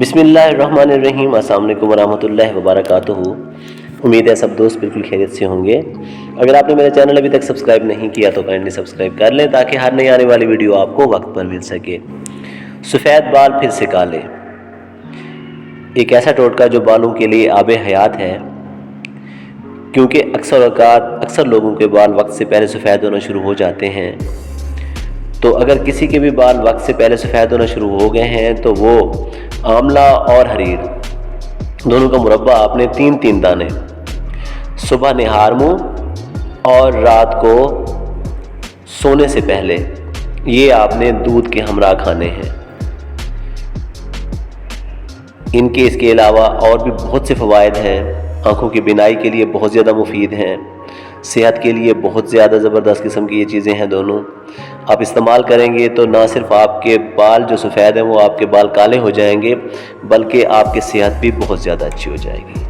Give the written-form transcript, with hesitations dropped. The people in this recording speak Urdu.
بسم اللہ الرحمن الرحیم۔ السلام علیکم ورحمۃ اللہ وبرکاتہ۔ امید ہے سب دوست بالکل خیریت سے ہوں گے۔ اگر آپ نے میرا چینل ابھی تک سبسکرائب نہیں کیا تو کائنڈلی سبسکرائب کر لیں تاکہ ہر نئی آنے والی ویڈیو آپ کو وقت پر مل سکے۔ سفید بال پھر سے کالے، ایک ایسا ٹوٹکا جو بالوں کے لیے آب حیات ہے، کیونکہ اکثر لوگوں کے بال وقت سے پہلے سفید ہونا شروع ہو جاتے ہیں۔ تو اگر کسی کے بھی بال وقت سے پہلے سفید ہونا شروع ہو گئے ہیں تو وہ آملہ اور حریر دونوں کا مربع آپ نے 3 دانے صبح نہار منہ اور رات کو سونے سے پہلے یہ آپ نے دودھ کے ہمراہ کھانے ہیں۔ اس کے علاوہ اور بھی بہت سے فوائد ہیں۔ آنکھوں کی بینائی کے لیے بہت زیادہ مفید ہیں، صحت کے لیے بہت زیادہ زبردست قسم کی یہ چیزیں ہیں دونوں۔ آپ استعمال کریں گے تو نہ صرف آپ کے بال جو سفید ہیں وہ آپ کے بال کالے ہو جائیں گے، بلکہ آپ کی صحت بھی بہت زیادہ اچھی ہو جائے گی۔